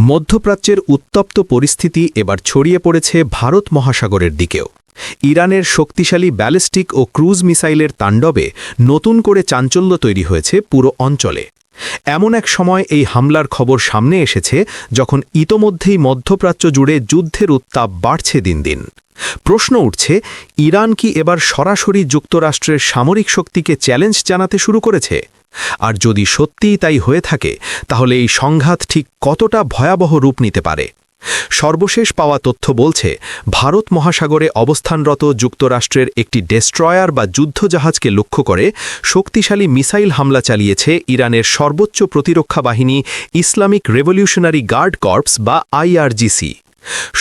মধ্যপ্রাচ্যের উত্তপ্ত পরিস্থিতি এবার ছড়িয়ে পড়েছে ভারত মহাসাগরের দিকেও। ইরানের শক্তিশালী ব্যালিস্টিক ও ক্রুজ মিসাইলের তাণ্ডবে নতুন করে চাঞ্চল্য তৈরি হয়েছে পুরো অঞ্চলে। এমন এক সময় এই হামলার খবর সামনে এসেছে যখন ইতোমধ্যেই মধ্যপ্রাচ্য জুড়ে যুদ্ধের উত্তাপ বাড়ছে দিন দিন। প্রশ্ন উঠছে, ইরান কি এবার সরাসরি যুক্তরাষ্ট্রের সামরিক শক্তিকে চ্যালেঞ্জ জানাতে শুরু করেছে? আর যদি সত্যিই তাই হয়ে থাকে, তাহলে এই সংঘাত ঠিক কতটা ভয়াবহ রূপ নিতে পারে? সর্বশেষ পাওয়া তথ্য বলছে, ভারত মহাসাগরে অবস্থানরত যুক্তরাষ্ট্রের একটি ডেস্ট্রয়ার বা যুদ্ধজাহাজকে লক্ষ্য করে শক্তিশালী মিসাইল হামলা চালিয়েছে ইরানের সর্বোচ্চ প্রতিরক্ষা বাহিনী ইসলামিক রেভলিউশনারি গার্ড কর্পস বা আইআরজিসি।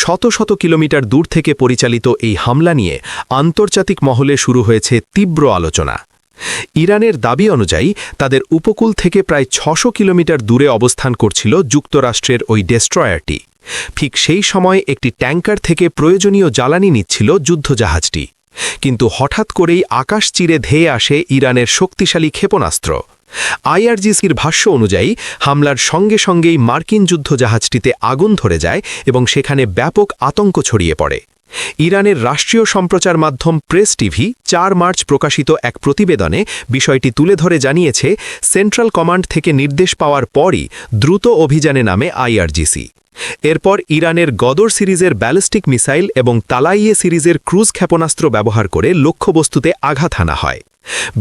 শত শত কিলোমিটার দূর থেকে পরিচালিত এই হামলা নিয়ে আন্তর্জাতিক মহলে শুরু হয়েছে তীব্র আলোচনা। ইরানের দাবি অনুযায়ী তাদের উপকূল থেকে প্রায় ৬০০ কিলোমিটার দূরে অবস্থান করছিল যুক্তরাষ্ট্রের ওই ডেস্ট্রয়ারটি। ঠিক সেই সময় একটি ট্যাঙ্কার থেকে প্রয়োজনীয় জ্বালানি নিচ্ছিল যুদ্ধজাহাজটি। কিন্তু হঠাৎ করেই আকাশ চিরে ধেয়ে আসে ইরানের শক্তিশালী ক্ষেপণাস্ত্র। আইআরজিসির ভাষ্য অনুযায়ী হামলার সঙ্গে সঙ্গেই মার্কিন যুদ্ধজাহাজটিতে আগুন ধরে যায় এবং সেখানে ব্যাপক আতঙ্ক ছড়িয়ে পড়ে। ইরানের রাষ্ট্রীয় সম্প্রচার মাধ্যম প্রেস টিভি ৪ মার্চ প্রকাশিত এক প্রতিবেদনে বিষয়টি তুলে ধরে জানিয়েছে, সেন্ট্রাল কমান্ড থেকে নির্দেশ পাওয়ার পরই দ্রুত অভিযানে নামে আইআরজিসি। এরপর ইরানের গদর সিরিজের ব্যালিস্টিক মিসাইল এবং তালাইয়ে সিরিজের ক্রুজ ক্ষেপণাস্ত্র ব্যবহার করে লক্ষ্যবস্তুতে আঘাত হানা হয়।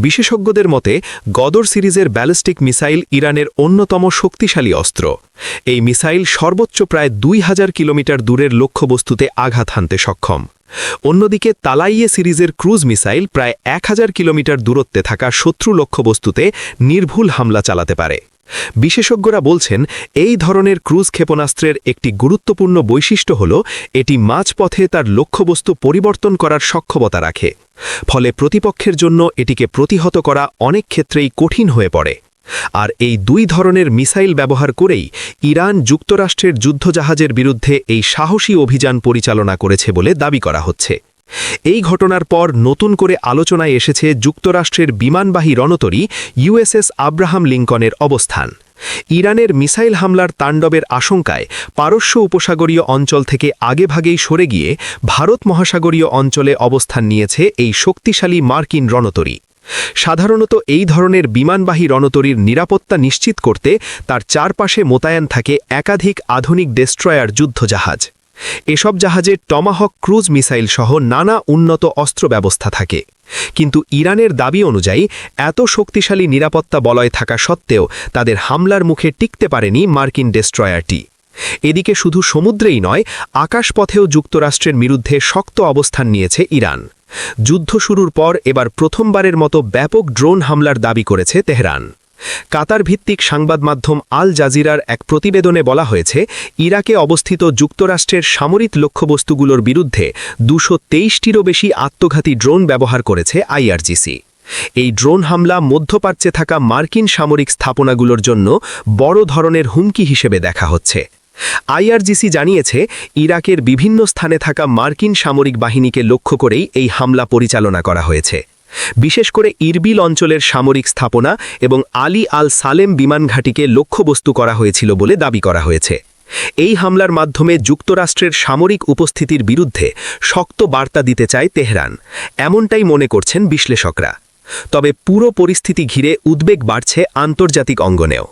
বিশেষজ্ঞদের মতে, গদর সিরিজের ব্যালিস্টিক মিসাইল ইরানের অন্যতম শক্তিশালী অস্ত্র। এই মিসাইল সর্বোচ্চ প্রায় ২০০০ কিলোমিটার দূরের লক্ষ্যবস্তুতে আঘাত হানতে সক্ষম। অন্যদিকে তালাইয়ে সিরিজের ক্রুজ মিসাইল প্রায় ১০০০ কিলোমিটার দূরত্বে থাকা শত্রু লক্ষ্যবস্তুতে নির্ভুল হামলা চালাতে পারে। বিশেষজ্ঞরা বলছেন, এই ধরনের ক্রুজ ক্ষেপণাস্ত্রের একটি গুরুত্বপূর্ণ বৈশিষ্ট্য হল এটি মাঝপথে তার লক্ষ্যবস্তু পরিবর্তন করার সক্ষমতা রাখে। ফলে প্রতিপক্ষের জন্য এটিকে প্রতিহত করা অনেক ক্ষেত্রেই কঠিন হয়ে পড়ে। আর এই দুই ধরনের মিসাইল ব্যবহার করেই ইরান যুক্তরাষ্ট্রের যুদ্ধজাহাজের বিরুদ্ধে এই সাহসী অভিযান পরিচালনা করেছে বলে দাবি করা হচ্ছে। এই ঘটনার পর নতুন করে আলোচনায় এসেছে যুক্তরাষ্ট্রের বিমানবাহী রণতরী ইউএসএস আব্রাহাম লিঙ্কনের অবস্থান। ইরানের মিসাইল হামলার তাণ্ডবের আশঙ্কায় পারস্য উপসাগরীয় অঞ্চল থেকে আগেভাগেই সরে গিয়ে ভারত মহাসাগরীয় অঞ্চলে অবস্থান নিয়েছে এই শক্তিশালী মার্কিন রণতরী। সাধারণত এই ধরনের বিমানবাহী রণতরীর নিরাপত্তা নিশ্চিত করতে তার চারপাশে মোতায়েন থাকে একাধিক আধুনিক ডেস্ট্রয়ার যুদ্ধজাহাজ। এসব জাহাজে টমাহক ক্রুজ মিসাইল সহ নানা উন্নত অস্ত্র ব্যবস্থা থাকে। কিন্তু ইরানের দাবি অনুযায়ী এত শক্তিশালী নিরাপত্তা বলয় থাকা সত্ত্বেও তাদের হামলার মুখে টিকতে পারেনি মার্কিন ডেস্ট্রয়ারটি। এদিকে শুধু সমুদ্রেই নয়, আকাশপথেও যুক্তরাষ্ট্রের বিরুদ্ধে শক্ত অবস্থান নিয়েছে ইরান। যুদ্ধ শুরুর পর এবার প্রথমবারের মতো ব্যাপক ড্রোন হামলার দাবি করেছে তেহরান। কাতার ভিত্তিক সংবাদ মাধ্যম আল জাজিরার এক প্রতিবেদনে বলা হয়েছে, ইরাকে অবস্থিত যুক্তরাষ্ট্রের সামরিক লক্ষ্যবস্তুগুলোর বিরুদ্ধে ২২৩টিরও বেশি আত্মঘাতী ড্রোন ব্যবহার করেছে আইআরজিসি। এই ড্রোন হামলা মধ্যপ্রাচ্যে থাকা মার্কিন সামরিক স্থাপনাগুলোর জন্য বড় ধরনের হুমকি হিসেবে দেখা হচ্ছে। আইআরজিসি জানিয়েছে, ইরাকের বিভিন্ন স্থানে থাকা মার্কিন সামরিক বাহিনীকে লক্ষ্য করেই এই হামলা পরিচালনা করা হয়েছে। বিশেষ করে ইরবিল অঞ্চলের সামরিক স্থাপনা এবং আলী আল সালেম বিমানঘাঁটিকে লক্ষ্যবস্তু করা হয়েছিল বলে দাবি করা হয়েছে। এই হামলার মাধ্যমে যুক্তরাষ্ট্রের সামরিক উপস্থিতির বিরুদ্ধে শক্ত বার্তা দিতে চায় তেহরান, এমনটাই মনে করছেন বিশ্লেষকরা। তবে পুরো পরিস্থিতি ঘিরে উদ্বেগ বাড়ছে আন্তর্জাতিক অঙ্গনেও।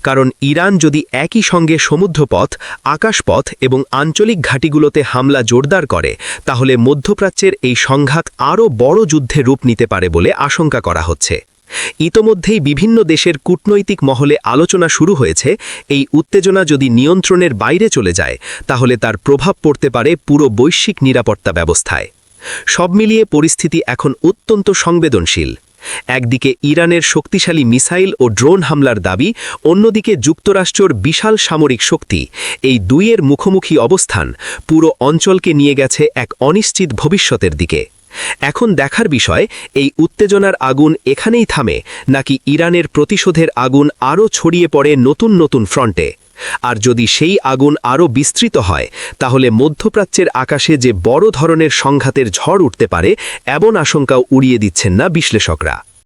কারণ ইরান যদি একই সঙ্গে সমুদ্রপথ, আকাশপথ এবং আঞ্চলিক ঘাঁটিগুলোতে হামলা জোরদার করে, তাহলে মধ্যপ্রাচ্যের এই সংঘাত আরও বড় যুদ্ধে রূপ নিতে পারে বলে আশঙ্কা করা হচ্ছে। ইতোমধ্যেই বিভিন্ন দেশের কূটনৈতিক মহলে আলোচনা শুরু হয়েছে, এই উত্তেজনা যদি নিয়ন্ত্রণের বাইরে চলে যায়, তাহলে তার প্রভাব পড়তে পারে পুরো বৈশ্বিক নিরাপত্তা ব্যবস্থায়। সব মিলিয়ে পরিস্থিতি এখন অত্যন্ত সংবেদনশীল। একদিকে ইরানের শক্তিশালী মিসাইল ও ড্রোন হামলার দাবি, অন্যদিকে যুক্তরাষ্ট্রের বিশাল সামরিক শক্তি। এই দুইয়ের মুখোমুখি অবস্থান পুরো অঞ্চলকে নিয়ে গেছে এক অনিশ্চিত ভবিষ্যতের দিকে। এখন দেখার বিষয়, এই উত্তেজনার আগুন এখানেই থামে নাকি ইরানের প্রতিশোধের আগুন আরও ছড়িয়ে পড়ে নতুন নতুন ফ্রন্টে। আর যদি সেই আগুন আরও বিস্তৃত হয়, তাহলে মধ্যপ্রাচ্যের আকাশে যে বড় ধরনের সংঘাতের ঝড় উঠতে পারে, এমন আশঙ্কাও উড়িয়ে দিচ্ছেন না বিশ্লেষকরা।